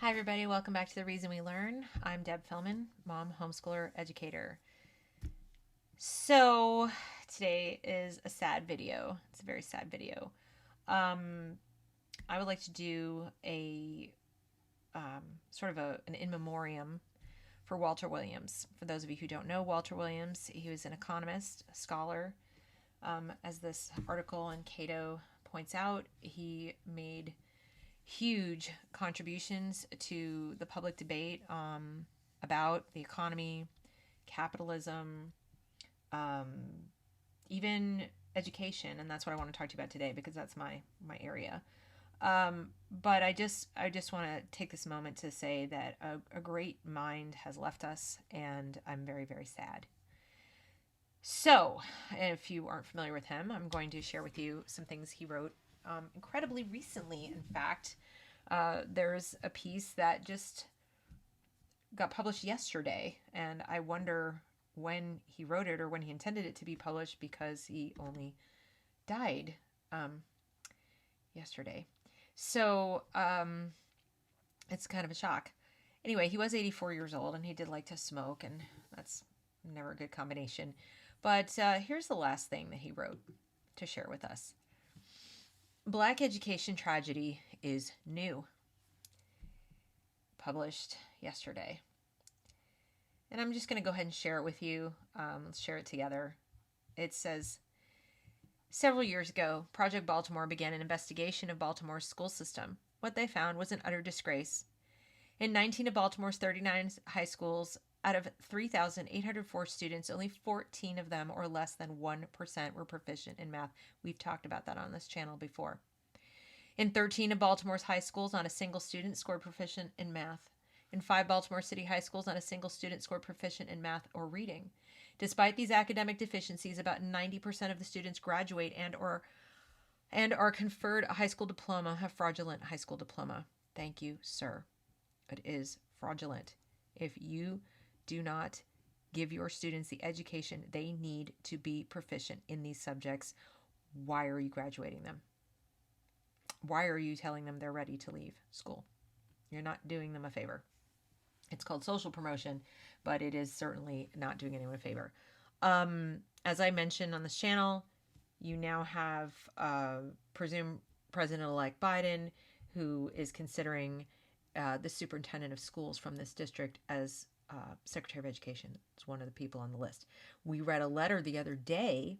Hi, everybody. Welcome back to The Reason We Learn. I'm Deb Fellman, mom, homeschooler, educator. So, today is a sad video. It's a very sad video. Um, I would like to do a sort of an in memoriam for Walter Williams. For those of you who don't know Walter Williams, he was an economist, a scholar. As this article in Cato points out, he made huge contributions to the public debate about the economy, capitalism, um, even education, and that's what I want to talk to you about today because that's my area. But I just want to take this moment to say that a great mind has left us, and I'm very very sad. So, if you aren't familiar with him, I'm going to share with you some things he wrote incredibly recently. In fact, there's a piece that just got published yesterday, and I wonder when he wrote it or when he intended it to be published because he only died um, yesterday. So it's kind of a shock. Anyway, he was 84 years old and he did like to smoke, and that's never a good combination. But here's the last thing that he wrote to share with us. Black education tragedy is new. Published yesterday. And I'm just going to go ahead and share it with you. Let's share it together. It says, several years ago, Project Baltimore began an investigation of Baltimore's school system. What they found was an utter disgrace. In 19 of Baltimore's 39 high schools, out of 3,804 students, only 14 of them, or less than 1%, were proficient in math. We've talked about that on this channel before. In 13 of Baltimore's high schools, not a single student scored proficient in math. In 5 Baltimore City high schools, not a single student scored proficient in math or reading. Despite these academic deficiencies, about 90% of the students graduate and are conferred a high school diploma, a fraudulent high school diploma. Thank you, sir. It is fraudulent. If you do not give your students the education they need to be proficient in these subjects, why are you graduating them? Why are you telling them they're ready to leave school? You're not doing them a favor. It's called social promotion, but it is certainly not doing anyone a favor. As I mentioned on this channel, you now have presumed President-elect Biden, who is considering the superintendent of schools from this district as Secretary of Education. It's one of the people on the list. We read a letter the other day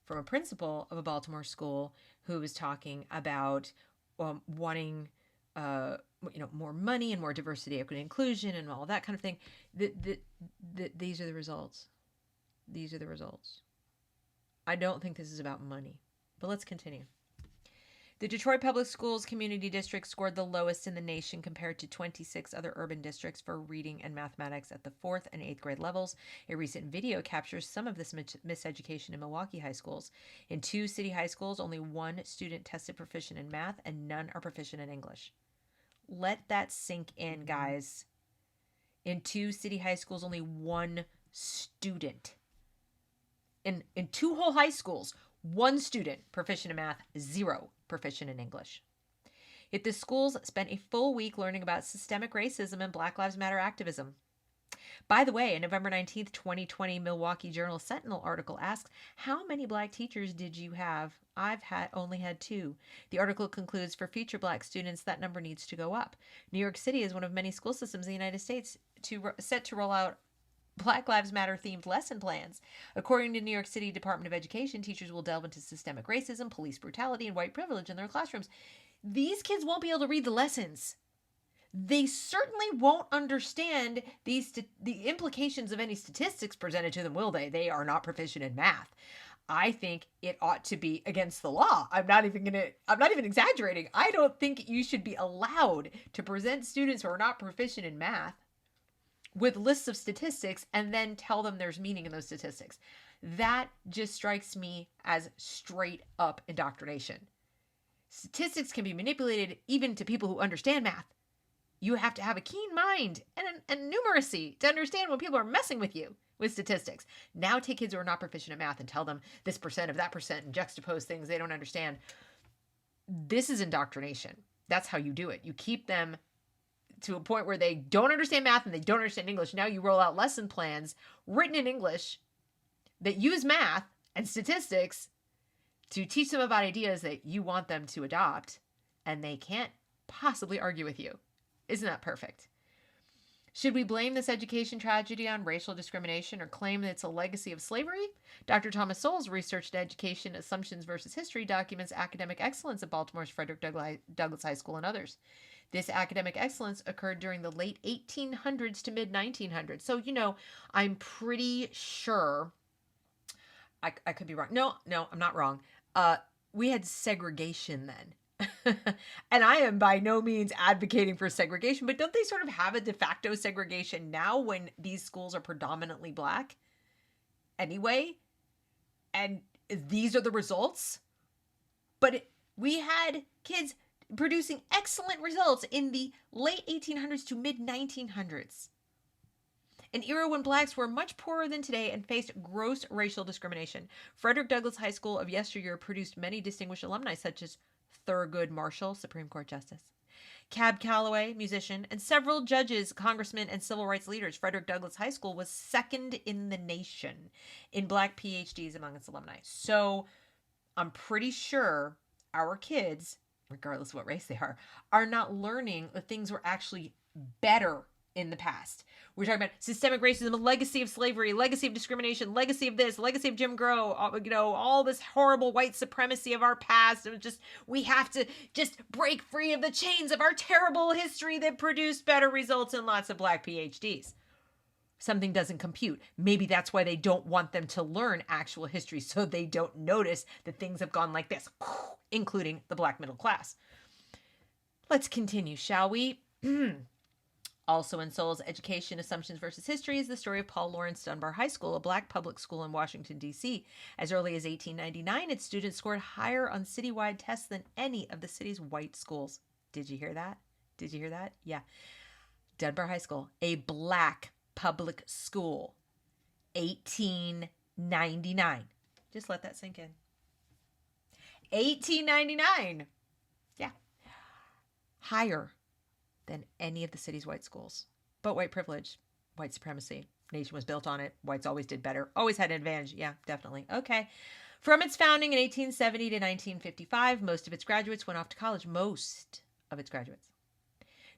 from a principal of a Baltimore school who was talking about wanting more money and more diversity, equity, inclusion, and all that kind of thing. These are the results. These are the results. I don't think this is about money, but let's continue. The Detroit Public Schools Community District scored the lowest in the nation compared to 26 other urban districts for reading and mathematics at the 4th and 8th grade levels. A recent video captures some of this miseducation in Milwaukee high schools. In 2 city high schools, only 1 student tested proficient in math, and none are proficient in English. Let that sink in, guys. In 2 city high schools, only 1 student. In 2 whole high schools, 1 student proficient in math, 0 proficient in English. Yet the schools spent a full week learning about systemic racism and Black Lives Matter activism. By the way, a November 19th, 2020 Milwaukee Journal Sentinel article asks, how many black teachers did you have? I've only had 2. The article concludes, for future black students, that number needs to go up. New York City is one of many school systems in the United States set to roll out Black Lives Matter themed lesson plans. According to New York City Department of Education, teachers will delve into systemic racism, police brutality, and white privilege in their classrooms. These kids won't be able to read the lessons. They certainly won't understand the implications of any statistics presented to them, will they? They are not proficient in math. I think it ought to be against the law. I'm not even exaggerating. I don't think you should be allowed to present students who are not proficient in math with lists of statistics and then tell them there's meaning in those statistics. That just strikes me as straight up indoctrination. Statistics can be manipulated even to people who understand math. You have to have a keen mind and numeracy to understand when people are messing with you with statistics. Now take kids who are not proficient at math and tell them this percent of that percent and juxtapose things they don't understand. This is indoctrination. That's how you do it. You keep them to a point where they don't understand math and they don't understand English. Now you roll out lesson plans written in English that use math and statistics to teach them about ideas that you want them to adopt, and they can't possibly argue with you. Isn't that perfect? Should we blame this education tragedy on racial discrimination or claim that it's a legacy of slavery? Dr. Thomas Sowell's research into education assumptions versus history documents academic excellence at Baltimore's Frederick Douglass High School and others. This academic excellence occurred during the late 1800s to mid 1900s. So, I'm pretty sure, I could be wrong. No, I'm not wrong. We had segregation then. And I am by no means advocating for segregation, but don't they sort of have a de facto segregation now when these schools are predominantly black anyway? And these are the results? But we had kids producing excellent results in the late 1800s to mid 1900s. An era when blacks were much poorer than today and faced gross racial discrimination. Frederick Douglass High School of yesteryear produced many distinguished alumni such as Thurgood Marshall, Supreme Court Justice, Cab Calloway, musician, and several judges, congressmen, and civil rights leaders. Frederick Douglass High School was second in the nation in black PhDs among its alumni. So I'm pretty sure our kids, regardless of what race they are not learning the things were actually better in the past. We're talking about systemic racism, a legacy of slavery, legacy of discrimination, legacy of this, legacy of Jim Crow, all this horrible white supremacy of our past. We have to just break free of the chains of our terrible history that produced better results in lots of black PhDs. Something doesn't compute. Maybe that's why they don't want them to learn actual history, so they don't notice that things have gone like this, including the black middle class. Let's continue, shall we? Also in Sowell's Education Assumptions versus History is the story of Paul Laurence Dunbar High School, a black public school in Washington, D.C. As early as 1899, its students scored higher on citywide tests than any of the city's white schools. Did you hear that? Yeah. Dunbar High School, a black public school, 1899. Just let that sink in. 1899. Yeah. Higher than any of the city's white schools. But white privilege, white supremacy, nation was built on it. Whites always did better, always had an advantage. Yeah, definitely. Okay. From its founding in 1870 to 1955, most of its graduates went off to college. Most of its graduates.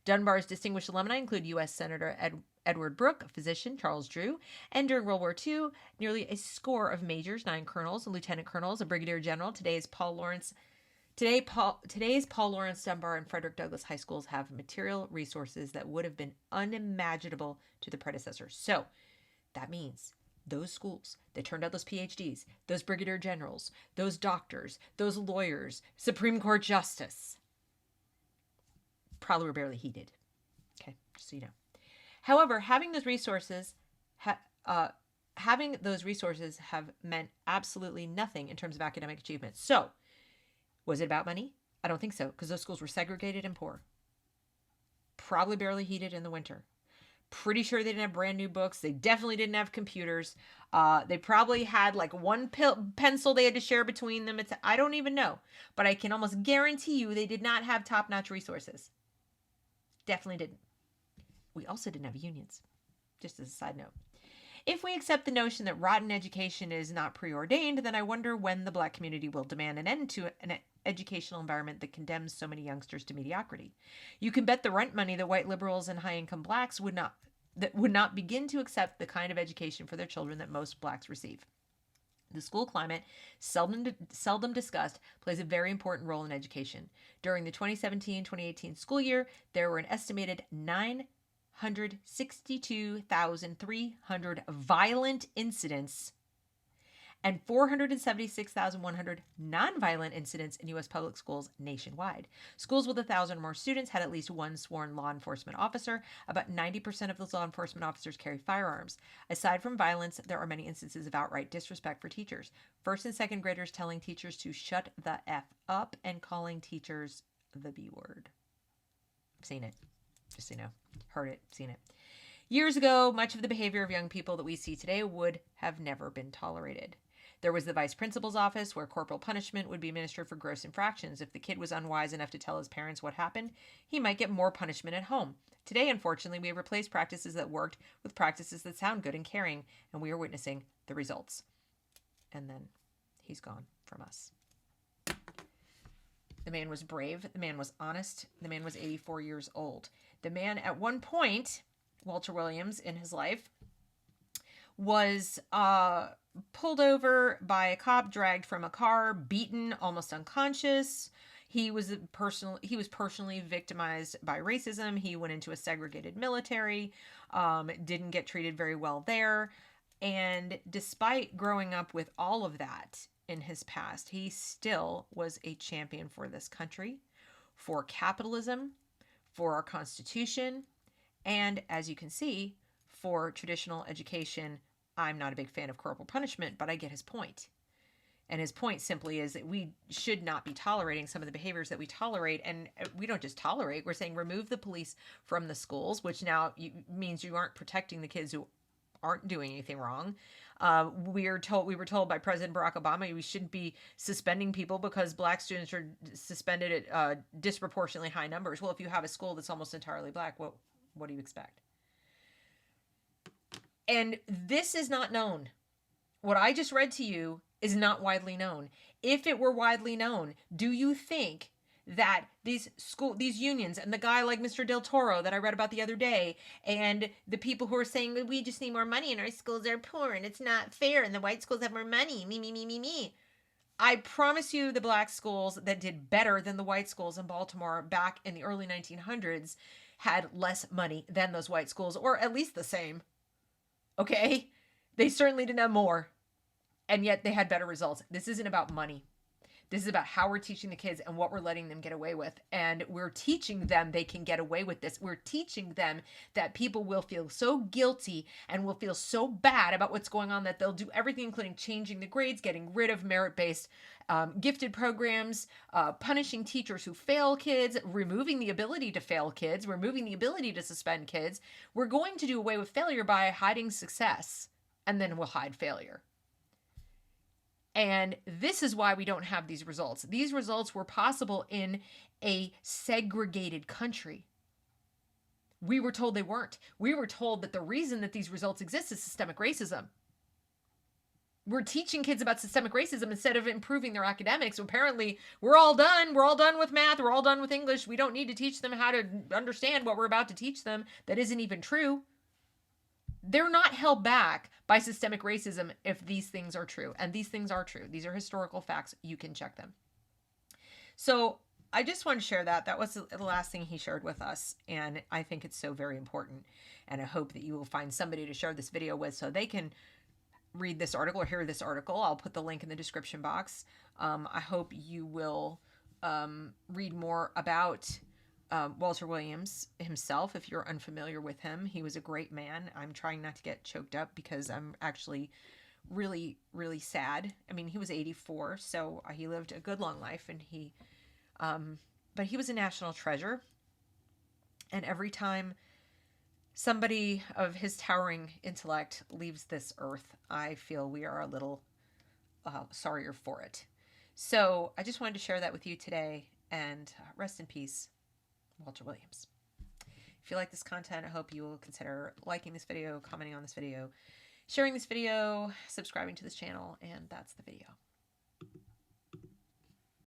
Dunbar's distinguished alumni include U.S. Senator Edward Brooke, a physician, Charles Drew, and during World War II, nearly a score of majors, 9 colonels, a lieutenant colonels, a brigadier general. Today's Paul Laurence Dunbar and Frederick Douglass High Schools have material resources that would have been unimaginable to the predecessors. So that means those schools that turned out those PhDs, those brigadier generals, those doctors, those lawyers, Supreme Court justice, probably were barely heated. Okay, just so you know. However, having those resources have meant absolutely nothing in terms of academic achievement. So, was it about money? I don't think so, because those schools were segregated and poor. Probably barely heated in the winter. Pretty sure they didn't have brand new books. They definitely didn't have computers. They probably had like one pencil they had to share between them. I don't even know. But I can almost guarantee you they did not have top-notch resources. Definitely didn't. We also didn't have unions, just as a side note. If we accept the notion that rotten education is not preordained, then I wonder when the black community will demand an end to an educational environment that condemns so many youngsters to mediocrity. You can bet the rent money that white liberals and high-income blacks would not begin to accept the kind of education for their children that most blacks receive. The school climate, seldom discussed, plays a very important role in education. During the 2017-2018 school year, there were an estimated 962,300 violent incidents and 476,100 nonviolent incidents in U.S. public schools nationwide. Schools with 1,000 or more students had at least one sworn law enforcement officer. About 90% of those law enforcement officers carry firearms. Aside from violence, there are many instances of outright disrespect for teachers. First and second graders telling teachers to shut the F up and calling teachers the B word. I've seen it. Just so you know. Heard it. Seen it. Years ago, much of the behavior of young people that we see today would have never been tolerated. There was the vice principal's office where corporal punishment would be administered for gross infractions. If the kid was unwise enough to tell his parents what happened, he might get more punishment at home. Today, unfortunately, we have replaced practices that worked with practices that sound good and caring, and we are witnessing the results. And then he's gone from us. The man was brave. The man was honest. The man was 84 years old. The man, at one point, Walter Williams, in his life, was pulled over by a cop, dragged from a car, beaten, almost unconscious. He was personally victimized by racism. He went into a segregated military, didn't get treated very well there. And despite growing up with all of that in his past, he still was a champion for this country, for capitalism, for our Constitution, and as you can see, for traditional education. I'm not a big fan of corporal punishment, but I get his point. And his point simply is that we should not be tolerating some of the behaviors that we tolerate. And we don't just tolerate, we're saying remove the police from the schools, which now means you aren't protecting the kids who aren't doing anything wrong. We were told by President Barack Obama we shouldn't be suspending people because black students are suspended at disproportionately high numbers. Well, if you have a school that's almost entirely black, what do you expect? And this is not known. What I just read to you is not widely known. If it were widely known, do you think that these unions and the guy like Mr. Del Toro that I read about the other day, and the people who are saying we just need more money and our schools are poor and it's not fair and the white schools have more money, me. I promise you the black schools that did better than the white schools in Baltimore back in the early 1900s had less money than those white schools, or at least the same. Okay? They certainly didn't have more. And yet they had better results. This isn't about money. This is about how we're teaching the kids and what we're letting them get away with. And we're teaching them they can get away with this. We're teaching them that people will feel so guilty and will feel so bad about what's going on that they'll do everything, including changing the grades, getting rid of merit-based gifted programs, punishing teachers who fail kids, removing the ability to fail kids, removing the ability to suspend kids. We're going to do away with failure by hiding success, and then we'll hide failure. And this is why we don't have these results. These results were possible in a segregated country. We were told they weren't. We were told that the reason that these results exist is systemic racism. We're teaching kids about systemic racism instead of improving their academics. Apparently, we're all done. We're all done with math. We're all done with English. We don't need to teach them how to understand what we're about to teach them. That isn't even true. They're not held back by systemic racism if these things are true. And these things are true. These are historical facts. You can check them. So I just want to share that. That was the last thing he shared with us. And I think it's so very important. And I hope that you will find somebody to share this video with so they can read this article or hear this article. I'll put the link in the description box. I hope you will read more about Walter Williams himself. If you're unfamiliar with him, he was a great man. I'm trying not to get choked up because I'm actually really, really sad. I mean, he was 84, so he lived a good long life, and but he was a national treasure. And every time somebody of his towering intellect leaves this earth, I feel we are a little sorrier for it. So I just wanted to share that with you today, and rest in peace, Walter Williams. If you like this content, I hope you will consider liking this video, commenting on this video, sharing this video, subscribing to this channel, and that's the video.